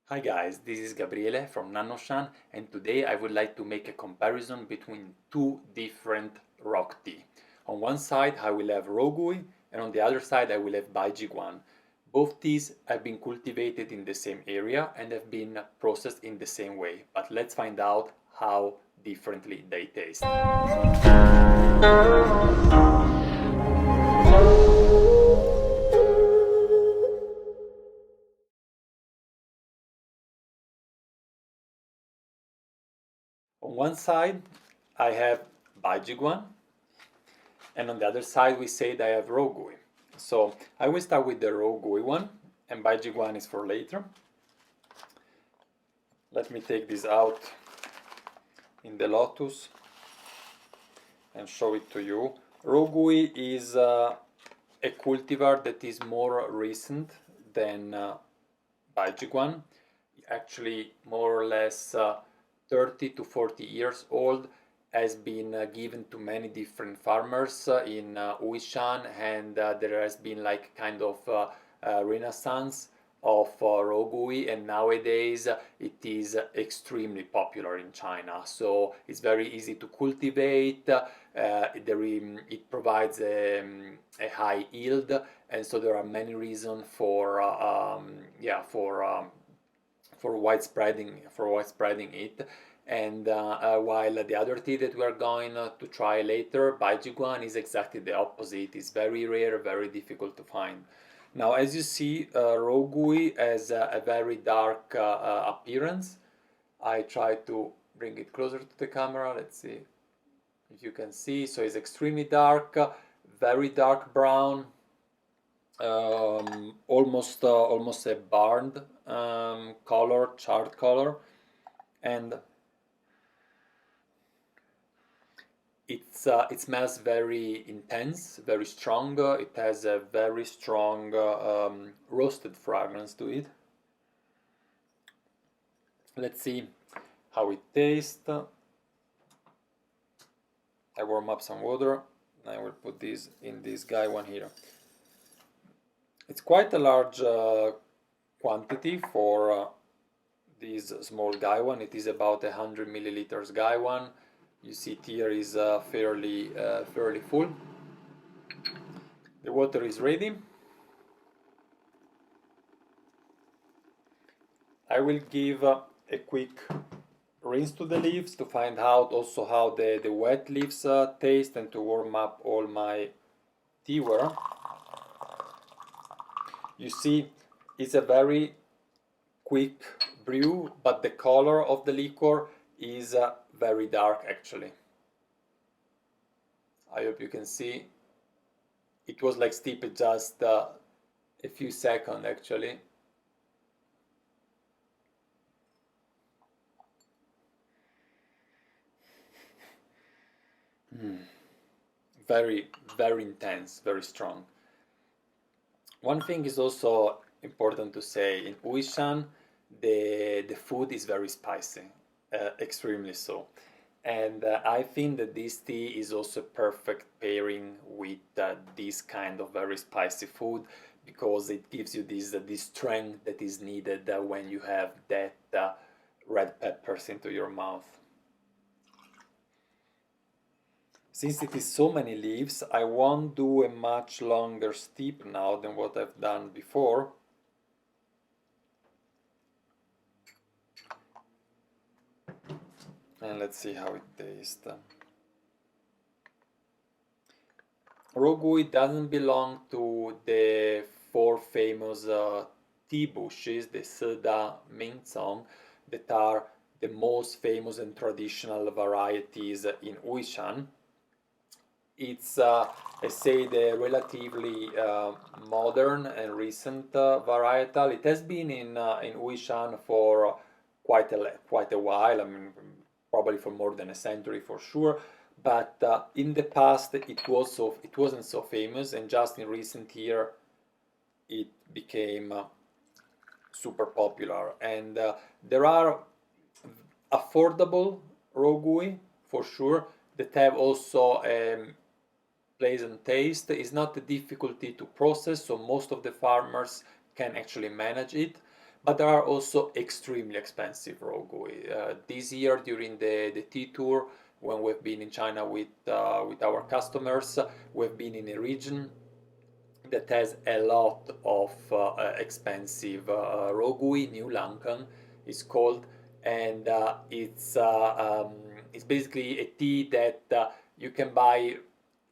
Hi guys, this is Gabriele from Nannuoshan, and today I would like to make a comparison between two different rock tea. On one side I will have Rou Gui, and on the other side I will have Bai Ji Guan. Both teas have been cultivated in the same area and have been processed in the same way, but let's find out how differently they taste. On one side I have Bai Ji Guan, and on the other side we say that I have Rou Gui. So I will start with the Rou Gui one, and Bai Ji Guan is for later. Let me take this out in the lotus and show it to you. Rou Gui is a cultivar that is more recent than Bai Ji Guan. Actually, more or less 30 to 40 years old, has been given to many different farmers in Wuyi Shan, and there has been like kind of renaissance of Rou Gui, and nowadays it is extremely popular in China. So it's very easy to cultivate. It provides a high yield, and so there are many reasons for widespreading it. And while the other tea that we are going to try later, Bai Ji Guan, is exactly the opposite. It's very rare, very difficult to find. Now, as you see, Rou Gui has a very dark appearance. I try to bring it closer to the camera. Let's see if you can see. So it's extremely dark, very dark brown, almost a burned color, charred color, and it smells very intense, very strong. It has a very strong roasted fragrance to it. Let's see how it tastes. I warm up some water. I will put this in this guy one here. It's quite a large quantity for this small guy one. It is about 100 milliliters guy one. You see it here is fairly full. The water is ready. I will give a quick rinse to the leaves to find out also how the wet leaves taste, and to warm up all my teaware. You see, it's a very quick brew, but the color of the liquor is very dark actually. I hope you can see. It was like steeped just a few seconds actually. Very, very intense, very strong. One thing is also important to say, in Wuyi Shan, the food is very spicy, extremely so. And I think that this tea is also perfect pairing with this kind of very spicy food, because it gives you this strength that is needed when you have that red peppers into your mouth. Since it is so many leaves, I won't do a much longer steep now than what I've done before. And let's see how it tastes. Rou Gui doesn't belong to the four famous tea bushes, the Si Da Ming Cong, that are the most famous and traditional varieties in Wuyi Shan. It's, let's say, the relatively modern and recent varietal. It has been in Wuyi Shan for quite a while. I mean, probably for more than a century for sure. But in the past, it wasn't so famous, and just in recent year, it became super popular. And there are affordable Rou Gui for sure that have also pleasant taste. Is not a difficulty to process, so most of the farmers can actually manage it. But there are also extremely expensive Rou Gui. This year, during the tea tour, when we've been in China with our customers, we've been in a region that has a lot of expensive Rou Gui. New Lankan is called, and it's basically a tea that you can buy,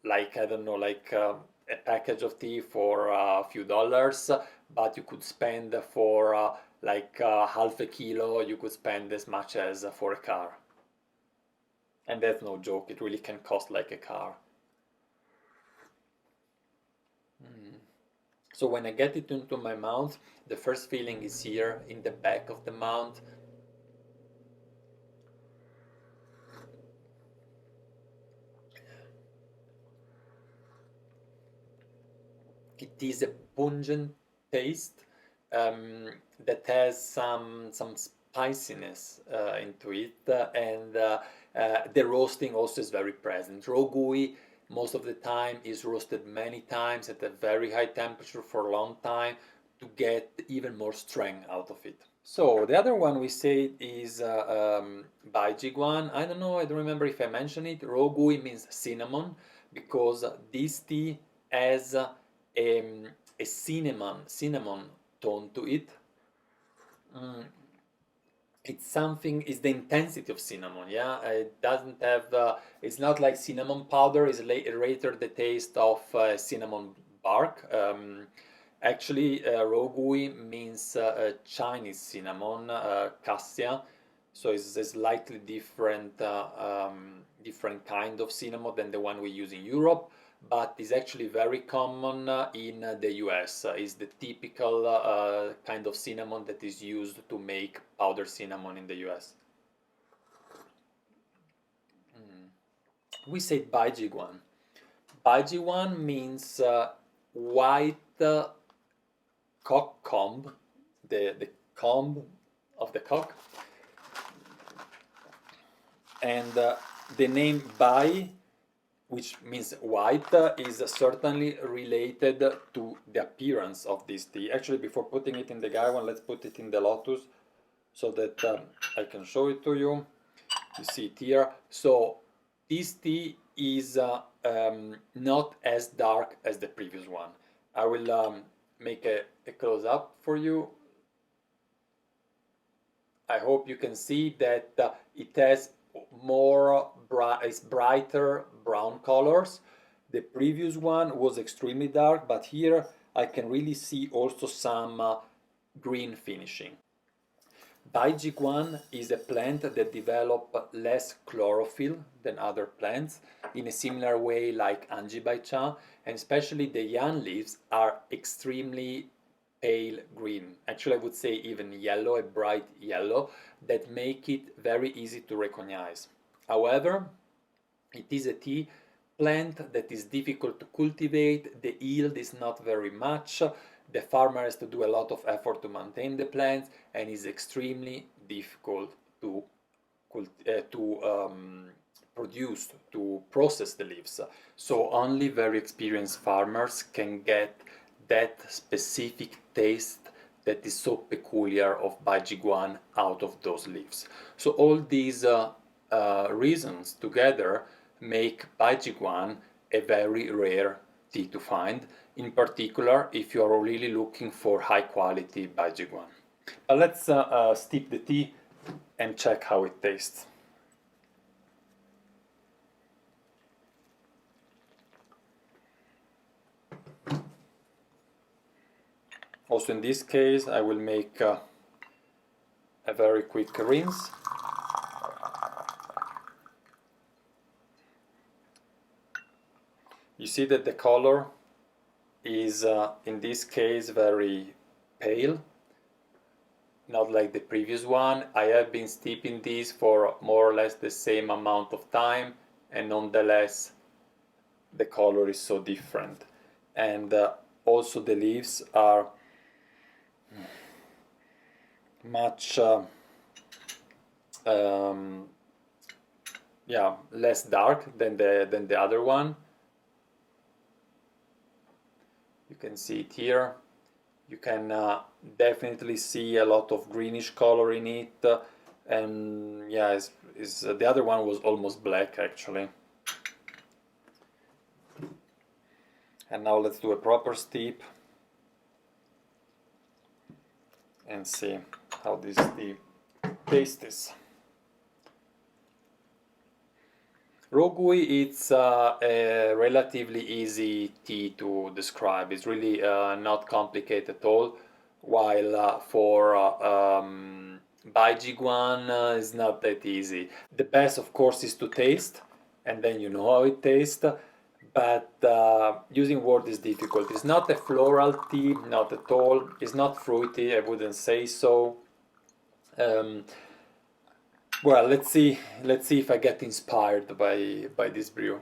like, I don't know, like a package of tea for a few dollars, but you could spend for like half a kilo, you could spend as much as for a car. And that's no joke, it really can cost like a car. Mm. So when I get it into my mouth, the first feeling is here in the back of the mouth. It is a pungent taste that has some spiciness into it, and the roasting also is very present. Rou Gui most of the time is roasted many times at a very high temperature for a long time to get even more strength out of it. So the other one we say is Bai Ji Guan. I don't know, I don't remember if I mentioned it. Rou Gui means cinnamon because this tea has a cinnamon tone to it. Mm, it's something, it's the intensity of cinnamon, yeah. It doesn't have it's not like cinnamon powder is later the taste of cinnamon bark. Actually, Rou Gui means Chinese cinnamon, cassia, so it's a slightly different kind of cinnamon than the one we use in Europe, but is actually very common in the US. Is the typical kind of cinnamon that is used to make powdered cinnamon in the US. Mm. We say Bai Ji Guan. Bai Ji Guan means white cock comb, the comb of the cock, and the name Bai, which means white, is certainly related to the appearance of this tea. Actually, before putting it in the Gaiwan, let's put it in the Lotus so that I can show it to you. You see it here. So this tea is not as dark as the previous one. I will make a close-up for you. I hope you can see that it has more it's brighter brown colors. The previous one was extremely dark, but here I can really see also some green finishing. Bai Ji Guan is a plant that develops less chlorophyll than other plants in a similar way like Anji Bai Cha, and especially the young leaves are extremely pale green. Actually, I would say even yellow, a bright yellow, that make it very easy to recognize. However, it is a tea plant that is difficult to cultivate, the yield is not very much, the farmer has to do a lot of effort to maintain the plants, and is extremely difficult to produce, to process the leaves. So only very experienced farmers can get that specific taste that is so peculiar of Bai Ji Guan out of those leaves. So all these reasons together make Bai Ji Guan a very rare tea to find, in particular if you are really looking for high quality Bai Ji Guan. But let's steep the tea and check how it tastes. Also in this case I will make a very quick rinse. You see that the color is in this case very pale, not like the previous one. I have been steeping these for more or less the same amount of time, and nonetheless the color is so different. And also the leaves are much yeah, less dark than the other one. You can see it here. You can definitely see a lot of greenish color in it, and yeah, the other one was almost black actually. And now let's do a proper steep and see how this tea tastes. Rou Gui, it's a relatively easy tea to describe. It's really not complicated at all, while for Bai Ji Guan is not that easy. The best, of course, is to taste, and then you know how it tastes. But using word is difficult. It's not a floral tea, not at all. It's not fruity, I wouldn't say so. Um, well, let's see. Let's see if I get inspired by this brew.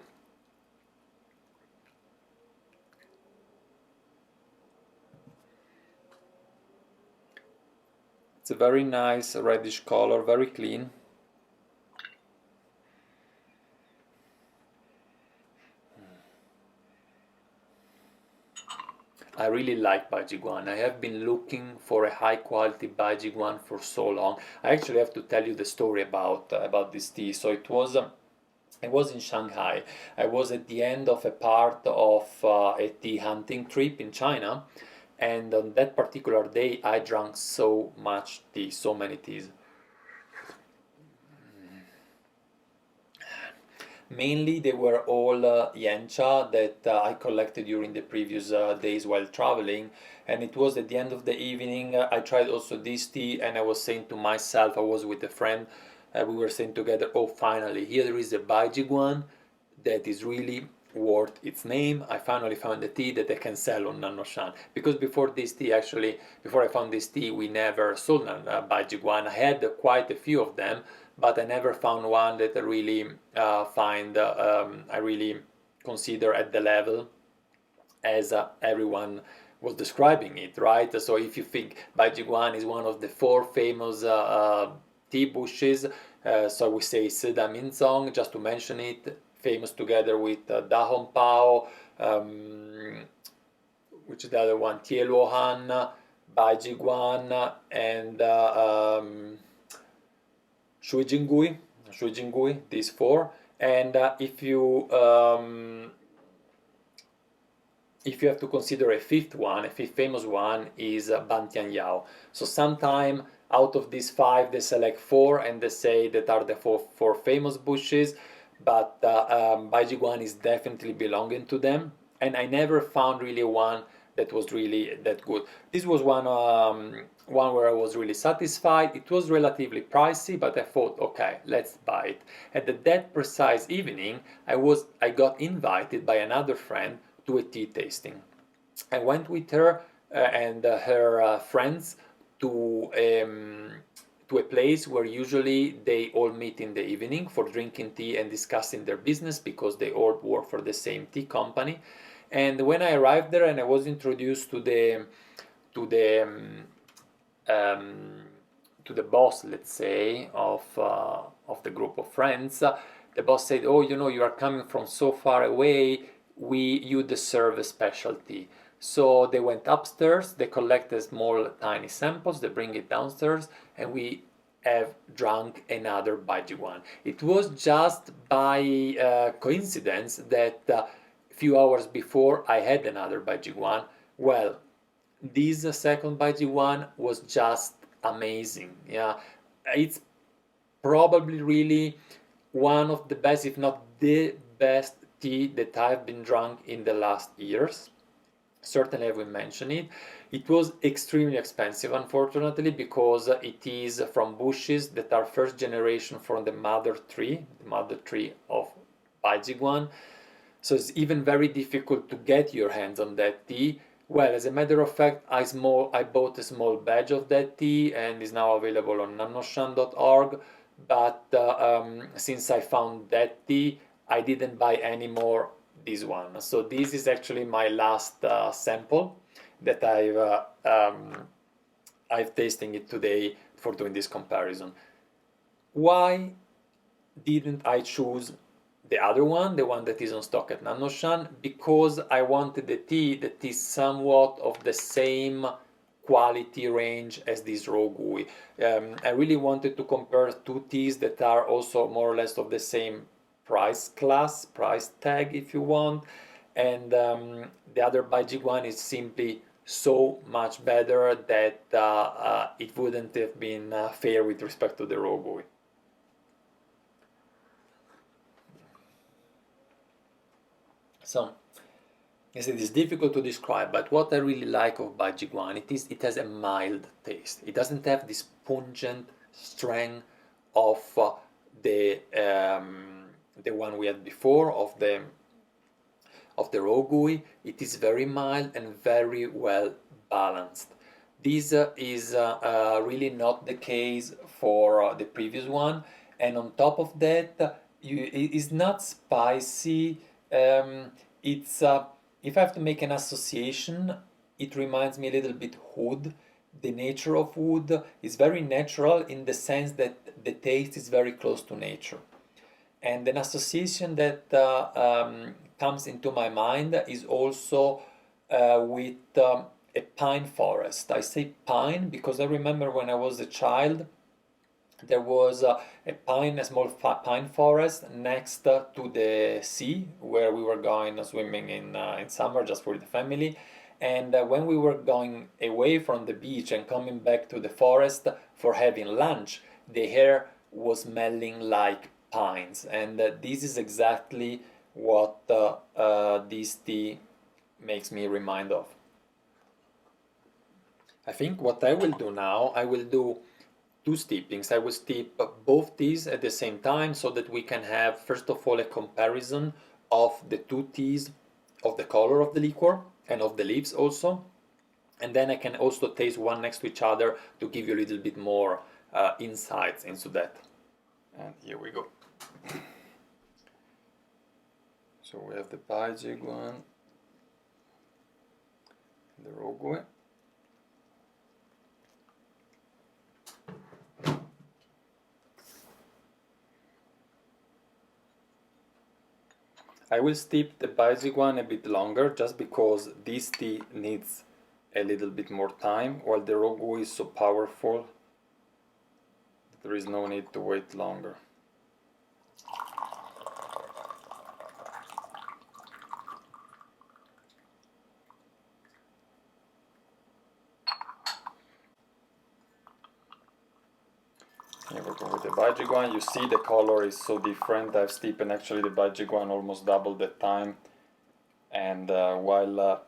It's a very nice reddish color, very clean. I really like Bai Ji Guan. I have been looking for a high quality Bai Ji Guan for so long. I actually have to tell you the story about this tea. So I was in Shanghai. I was at the end of a part of a tea hunting trip in China, and on that particular day, I drank so much tea, so many teas. Mainly, they were all yancha that I collected during the previous days while traveling. And it was at the end of the evening. I tried also this tea, and I was saying to myself, I was with a friend, we were saying together, oh, finally, here there is a Bai Ji Guan that is really worth its name. I finally found a tea that I can sell on Nannuoshan. Because before this tea, actually, before I found this tea, we never sold Bai Ji Guan. I had quite a few of them, but I never found one that I really consider at the level as everyone was describing it, right? So if you think Bai Ji Guan is one of the four famous tea bushes, so we say Si Da Ming Cong, just to mention it, famous together with Da Hong Pao, which is the other one, Nannuoshan, Bai Ji Guan, and Shui Gui, these four. And if you have to consider a fifth one, a fifth famous one is Ban Tian Yao. So sometime out of these five, they select four and they say that are the four famous bushes, but Bai Ji Guan is definitely belonging to them. And I never found really one that was really that good. This was one where I was really satisfied. It was relatively pricey, but I thought, okay, let's buy it. And at that precise evening, I got invited by another friend to a tea tasting. I went with her and her friends to to a place where usually they all meet in the evening for drinking tea and discussing their business because they all work for the same tea company. And when I arrived there and I was introduced to the um, to the boss, let's say, of the group of friends, the boss said, "Oh, you are coming from so far away. You deserve a specialty." So they went upstairs. They collected small, tiny samples. They bring it downstairs, and we have drunk another Bai Ji Guan. It was just by coincidence that few hours before I had another Bai Ji Guan. Well, this second Bai Ji Guan was just amazing. Yeah, it's probably really one of the best, if not the best tea that I've been drunk in the last years. Certainly I will mention it. It was extremely expensive, unfortunately, because it is from bushes that are first generation from the mother tree of Bai Ji Guan. So it's even very difficult to get your hands on that tea. Well, as a matter of fact, I bought a small batch of that tea and is now available on nannuoshan.org. But since I found that tea, I didn't buy any more this one. So this is actually my last sample that I've tasting it today for doing this comparison. Why didn't I choose the other one, the one that is on stock at Nannuoshan? Because I wanted the tea that is somewhat of the same quality range as this Rou Gui. I really wanted to compare two teas that are also more or less of the same price class, price tag if you want, and the other Bai Ji Guan is simply so much better that it wouldn't have been fair with respect to the Rou Gui. So, yes, it is difficult to describe, but what I really like of Bai Ji Guan, it has a mild taste. It doesn't have this pungent strength of the one we had before, of the Rou Gui. It is very mild and very well balanced. This is really not the case for the previous one, and on top of that, it is not spicy. It's if I have to make an association, it reminds me a little bit wood. The nature of wood is very natural in the sense that the taste is very close to nature. And an association that comes into my mind is also with a pine forest. I say pine because I remember when I was a child, there was a small pine forest next to the sea where we were going swimming in summer just for the family. And when we were going away from the beach and coming back to the forest for having lunch, the air was smelling like pines. And this is exactly what this tea makes me remind of. I think what I will do now, I will do two steepings. I will steep both teas at the same time so that we can have, first of all, a comparison of the two teas, of the color of the liquor and of the leaves also. And then I can also taste one next to each other to give you a little bit more insights into that. And here we go. So we have the Bai Ji Guan, the Rou Gui. I will steep the Bai Ji Guan a bit longer just because this tea needs a little bit more time, while the Rou Gui is so powerful that there is no need to wait longer. Here we go with the Bai Ji Guan. You see the color is so different. I've steeped actually the Bai Ji Guan almost double the time. And while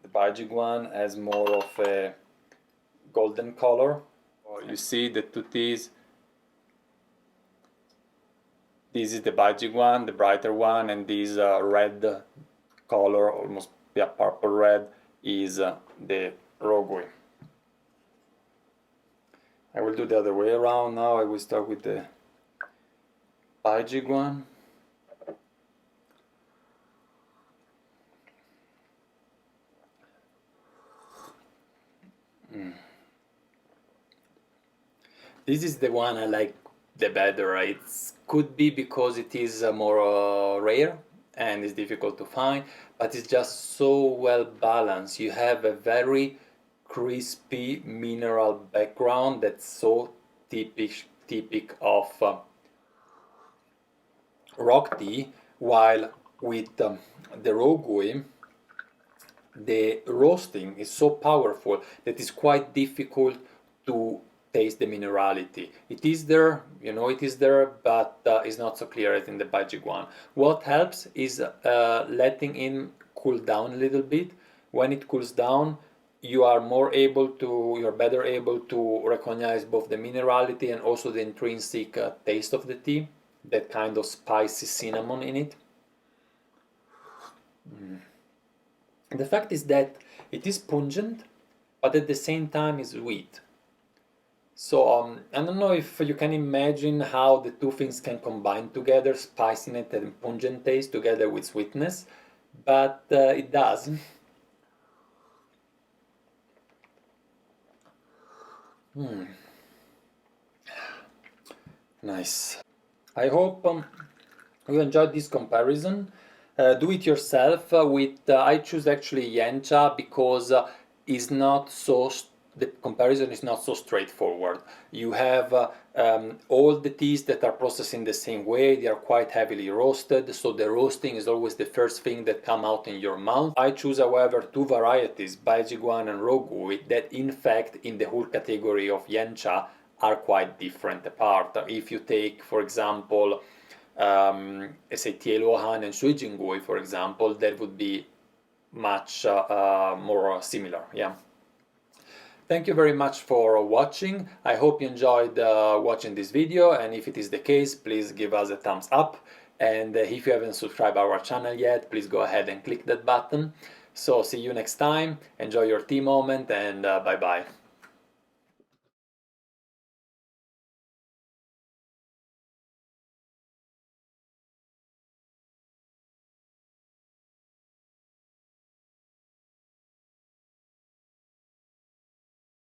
the Bai Ji Guan has more of a golden color, you see the two teas. This is the Bai Ji Guan, the brighter one, and this red color, almost purple red, is the Rou Gui. I will do the other way around now. I will start with the Bai Ji Guan. This is the one I like the better. It could be because it is more rare and is difficult to find, but it's just so well balanced. You have a very crispy mineral background that's so typical of rock tea, while with the Rou Gui, the roasting is so powerful that it's quite difficult to taste the minerality. It is there, you know it is there, but it's not so clear as in the Bai Ji Guan. What helps is letting it cool down a little bit. When it cools down, you are better able to recognize both the minerality and also the intrinsic taste of the tea, that kind of spicy cinnamon in it. The fact is that it is pungent, but at the same time is sweet. So I don't know if you can imagine how the two things can combine together, spiciness and pungent taste together with sweetness, but it does. Nice. I hope you enjoyed this comparison. Do it yourself with I choose actually Yancha because it's not so the comparison is not so straightforward. You have all the teas that are processed in the same way. They are quite heavily roasted, so the roasting is always the first thing that come out in your mouth. I choose, however, two varieties, Bai Ji Guan and Rou Gui, that in fact in the whole category of Yancha are quite different apart. If you take, for example, say Nannuoshan and Fujian Gui, for example, that would be much more similar. Yeah. Thank you very much for watching. I hope you enjoyed watching this video, and if it is the case, please give us a thumbs up. And if you haven't subscribed our channel yet, please go ahead and click that button. So see you next time. Enjoy your tea moment, and bye bye.